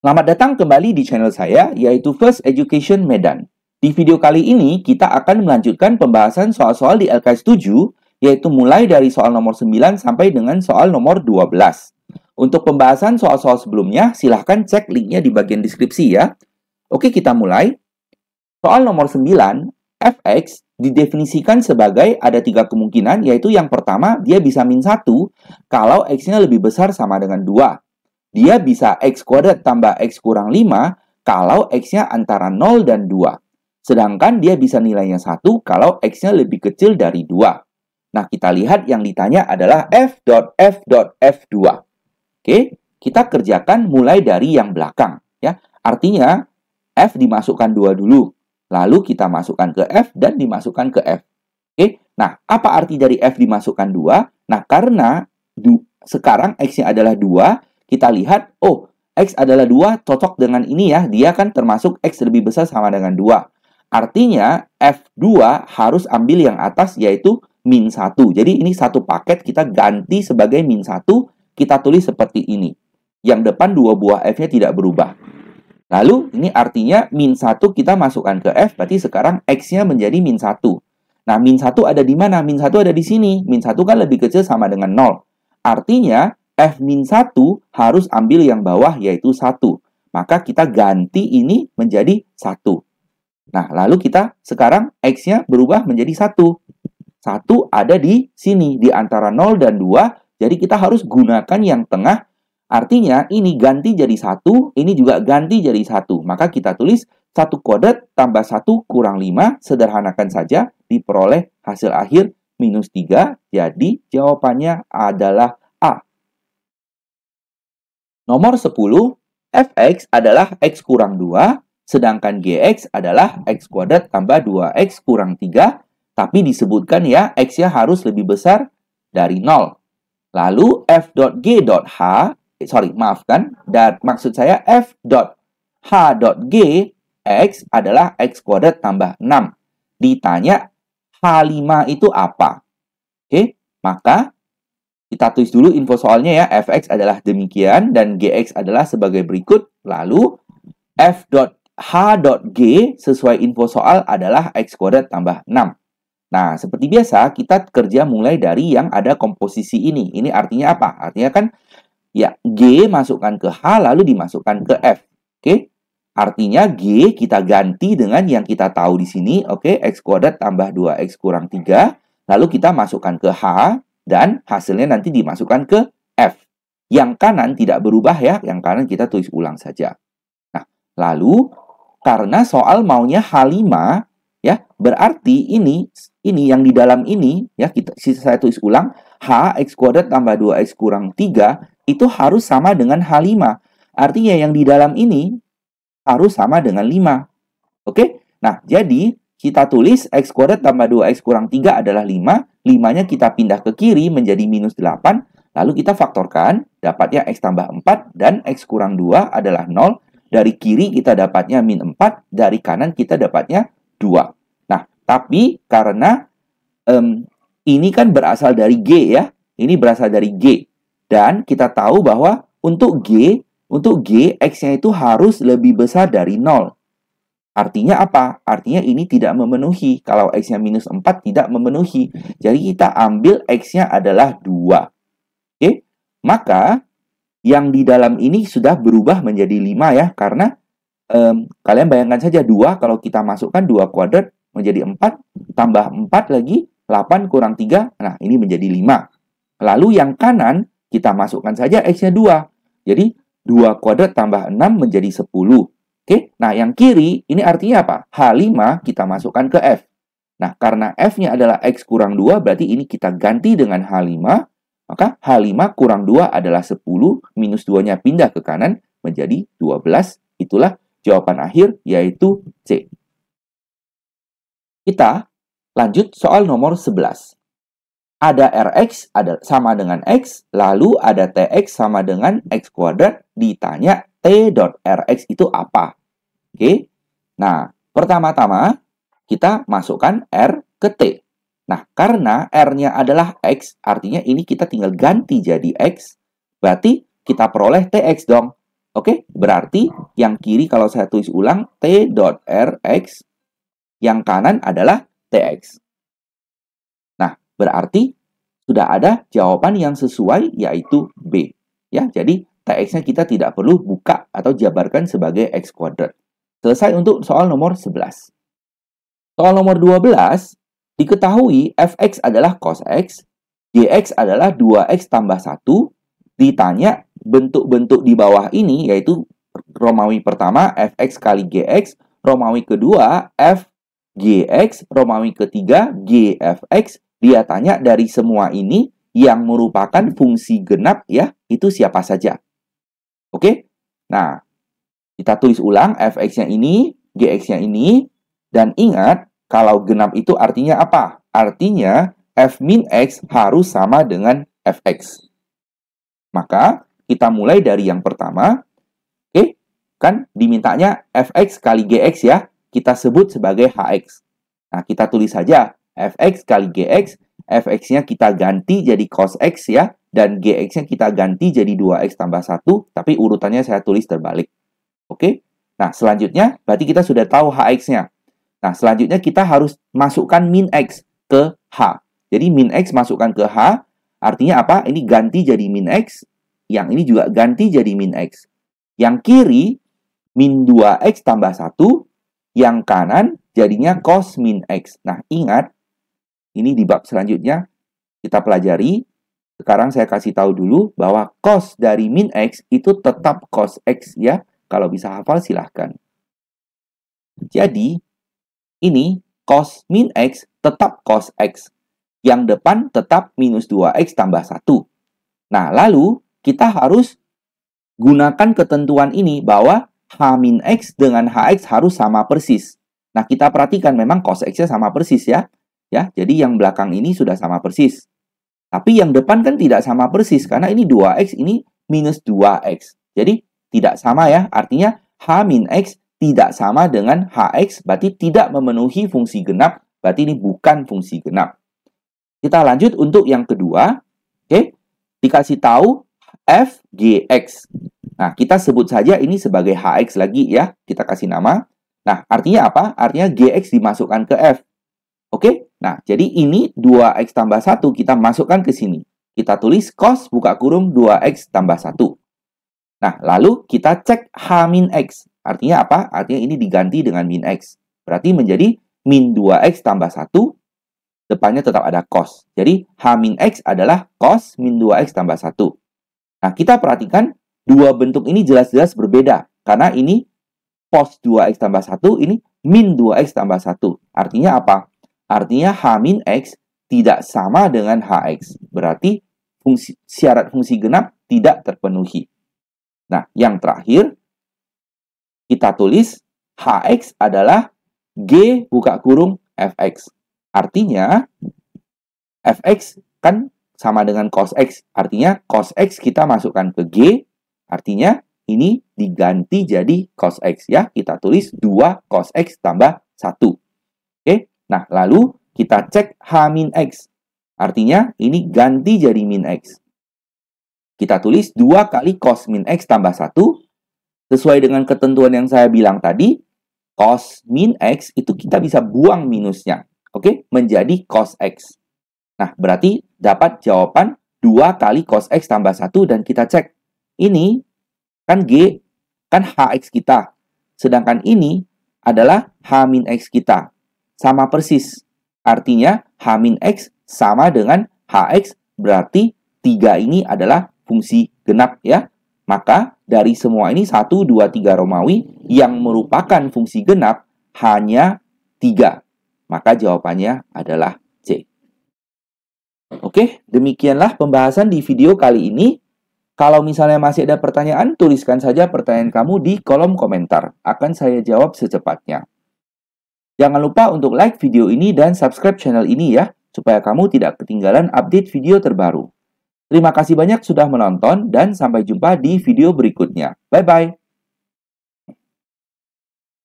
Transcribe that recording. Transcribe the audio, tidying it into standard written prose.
Selamat datang kembali di channel saya, yaitu First Education Medan. Di video kali ini, kita akan melanjutkan pembahasan soal-soal di LKS 7, yaitu mulai dari soal nomor 9 sampai dengan soal nomor 12. Untuk pembahasan soal-soal sebelumnya, silahkan cek linknya di bagian deskripsi ya. Oke, kita mulai. Soal nomor 9, fx didefinisikan sebagai ada 3 kemungkinan, yaitu yang pertama, dia bisa min 1 kalau x-nya lebih besar sama dengan 2. Dia bisa x kuadrat tambah x kurang 5 kalau x-nya antara 0 dan 2. Sedangkan dia bisa nilainya 1 kalau x-nya lebih kecil dari 2. Nah, kita lihat yang ditanya adalah f.f.f2. Oke, kita kerjakan mulai dari yang belakang. Ya. Artinya, f dimasukkan 2 dulu. Lalu kita masukkan ke f dan dimasukkan ke f. Oke, nah apa arti dari f dimasukkan 2? Nah, karena sekarang x-nya adalah 2, kita lihat, oh, x adalah 2, cocok dengan ini ya. Dia kan termasuk x lebih besar sama dengan 2. Artinya, F2 harus ambil yang atas, yaitu min 1. Jadi, ini satu paket kita ganti sebagai min 1. Kita tulis seperti ini. Yang depan 2 buah F-nya tidak berubah. Lalu, ini artinya min 1 kita masukkan ke F, berarti sekarang X-nya menjadi min 1. Nah, min 1 ada di mana? Min 1 ada di sini. Min 1 kan lebih kecil sama dengan 0. Artinya, F-1 harus ambil yang bawah, yaitu 1. Maka kita ganti ini menjadi 1. Nah, lalu kita sekarang X-nya berubah menjadi 1. 1 ada di sini, di antara 0 dan 2. Jadi kita harus gunakan yang tengah. Artinya, ini ganti jadi 1, ini juga ganti jadi 1. Maka kita tulis 1 kuadrat tambah 1 kurang 5. Sederhanakan saja, diperoleh hasil akhir minus 3. Jadi, jawabannya adalah A. Nomor 10, fx adalah x kurang 2, sedangkan gx adalah x kuadrat tambah 2x kurang 3, tapi disebutkan ya, x-nya harus lebih besar dari 0. Lalu f.g.h, maksud saya f.h.g, x adalah x kuadrat tambah 6. Ditanya H5 itu apa? Oke, maka kita tulis dulu info soalnya ya, fx adalah demikian dan gx adalah sebagai berikut. Lalu f.h.g sesuai info soal adalah x kuadrat tambah 6. Nah, seperti biasa kita kerja mulai dari yang ada komposisi ini. Ini artinya apa? Artinya kan ya g masukkan ke h lalu dimasukkan ke f. Oke? Artinya g kita ganti dengan yang kita tahu di sini, oke, x kuadrat tambah 2x kurang 3. Lalu kita masukkan ke h dan hasilnya nanti dimasukkan ke F. Yang kanan tidak berubah ya, yang kanan kita tulis ulang saja. Nah, lalu karena soal maunya H5 ya, berarti ini yang di dalam ini ya, saya tulis ulang, H x kuadrat tambah 2x kurang 3 itu harus sama dengan H5. Artinya yang di dalam ini harus sama dengan 5. Oke? Nah, jadi kita tulis x kuadrat tambah 2x kurang 3 adalah 5. 5-nya kita pindah ke kiri menjadi minus 8. Lalu kita faktorkan, dapatnya x tambah 4 dan x kurang 2 adalah 0. Dari kiri kita dapatnya min 4, dari kanan kita dapatnya 2. Nah, tapi karena ini kan berasal dari G ya. Ini berasal dari G. Dan kita tahu bahwa untuk G, x-nya itu harus lebih besar dari 0. Artinya apa? Artinya ini tidak memenuhi. Kalau x-nya minus 4 tidak memenuhi. Jadi kita ambil x-nya adalah 2. Oke? Maka yang di dalam ini sudah berubah menjadi 5 ya. Karena kalian bayangkan saja 2 kalau kita masukkan 2 kuadrat menjadi 4. Tambah 4 lagi. 8 kurang 3. Nah ini menjadi 5. Lalu yang kanan kita masukkan saja x-nya 2. Jadi 2 kuadrat tambah 6 menjadi 10. Oke, nah yang kiri ini artinya apa? H5 kita masukkan ke F. Nah, karena F-nya adalah X kurang 2, berarti ini kita ganti dengan H5. Maka H5 kurang 2 adalah 10, minus 2-nya pindah ke kanan menjadi 12. Itulah jawaban akhir, yaitu C. Kita lanjut soal nomor 11. Ada Rx sama dengan X, lalu ada Tx sama dengan X kuadrat, ditanya T.Rx itu apa? Oke. Nah, pertama-tama kita masukkan R ke T. Nah, karena R-nya adalah X, artinya ini kita tinggal ganti jadi X. Berarti kita peroleh Tx dong. Oke, berarti yang kiri kalau saya tulis ulang T.Rx, yang kanan adalah Tx. Nah, berarti sudah ada jawaban yang sesuai yaitu B. Ya, jadi Tx-nya kita tidak perlu buka atau jabarkan sebagai X kuadrat. Selesai untuk soal nomor 11. Soal nomor 12, diketahui fx adalah cos x, gx adalah 2x tambah 1, ditanya bentuk-bentuk di bawah ini, yaitu Romawi pertama, fx kali gx, Romawi kedua, f gx, Romawi ketiga, gfx. Dia tanya dari semua ini yang merupakan fungsi genap, ya, itu siapa saja. Oke? Nah, kita tulis ulang fx-nya ini, gx-nya ini, dan ingat, kalau genap itu artinya apa? Artinya, f min x harus sama dengan fx. Maka, kita mulai dari yang pertama. Oke, kan dimintanya fx kali gx ya. Kita sebut sebagai hx. Nah, kita tulis saja fx kali gx. Fx-nya kita ganti jadi cos x ya. Dan gx-nya kita ganti jadi 2x tambah 1. Tapi urutannya saya tulis terbalik. Oke? Nah, selanjutnya berarti kita sudah tahu hx-nya. Nah, selanjutnya kita harus masukkan min x ke h. Jadi min x masukkan ke h, artinya apa? Ini ganti jadi min x, yang ini juga ganti jadi min x. Yang kiri, min 2x tambah 1, yang kanan jadinya cos min x. Nah, ingat, ini di bab selanjutnya kita pelajari. Sekarang saya kasih tahu dulu bahwa cos dari min x itu tetap cos x ya. Kalau bisa hafal silahkan. Jadi, ini cos min x tetap cos x. Yang depan tetap minus 2x tambah 1. Nah, lalu kita harus gunakan ketentuan ini bahwa h min x dengan hx harus sama persis. Nah, kita perhatikan memang cos x-nya sama persis ya. Ya, jadi yang belakang ini sudah sama persis. Tapi yang depan kan tidak sama persis karena ini 2x, ini minus 2x. Jadi tidak sama ya, artinya h min x tidak sama dengan hx, berarti tidak memenuhi fungsi genap, berarti ini bukan fungsi genap. Kita lanjut untuk yang kedua, oke, dikasih tahu f gx. Nah, kita sebut saja ini sebagai hx lagi ya, kita kasih nama. Nah, artinya apa? Artinya gx dimasukkan ke f. Oke, nah jadi ini 2x tambah 1 kita masukkan ke sini. Kita tulis cos buka kurung 2x tambah 1. Nah, lalu kita cek h min x. Artinya apa? Artinya ini diganti dengan min x. Berarti menjadi min 2x tambah 1. Depannya tetap ada cos. Jadi, h min x adalah cos min 2x tambah 1. Nah, kita perhatikan dua bentuk ini jelas-jelas berbeda. Karena ini cos 2x tambah 1, ini min 2x tambah 1. Artinya apa? Artinya h min x tidak sama dengan hx. Berarti syarat fungsi genap tidak terpenuhi. Nah, yang terakhir, kita tulis hx adalah g buka kurung fx. Artinya, fx kan sama dengan cos x. Artinya, cos x kita masukkan ke g. Artinya, ini diganti jadi cos x ya. Kita tulis 2 cos x tambah 1. Oke, nah lalu kita cek h min x. Artinya, ini ganti jadi min x. Kita tulis 2 kali cos min x tambah 1. Sesuai dengan ketentuan yang saya bilang tadi, cos min x itu kita bisa buang minusnya. Oke, menjadi cos x. Nah, berarti dapat jawaban 2 kali cos x tambah 1 dan kita cek. Ini kan G, kan hx kita. Sedangkan ini adalah h min x kita. Sama persis. Artinya h min x sama dengan hx, berarti 3 ini adalah fungsi genap ya. Maka dari semua ini 1, 2, 3 Romawi yang merupakan fungsi genap hanya 3. Maka jawabannya adalah C. Oke, demikianlah pembahasan di video kali ini. Kalau misalnya masih ada pertanyaan, tuliskan saja pertanyaan kamu di kolom komentar. Akan saya jawab secepatnya. Jangan lupa untuk like video ini dan subscribe channel ini ya, supaya kamu tidak ketinggalan update video terbaru. Terima kasih banyak sudah menonton dan sampai jumpa di video berikutnya. Bye-bye.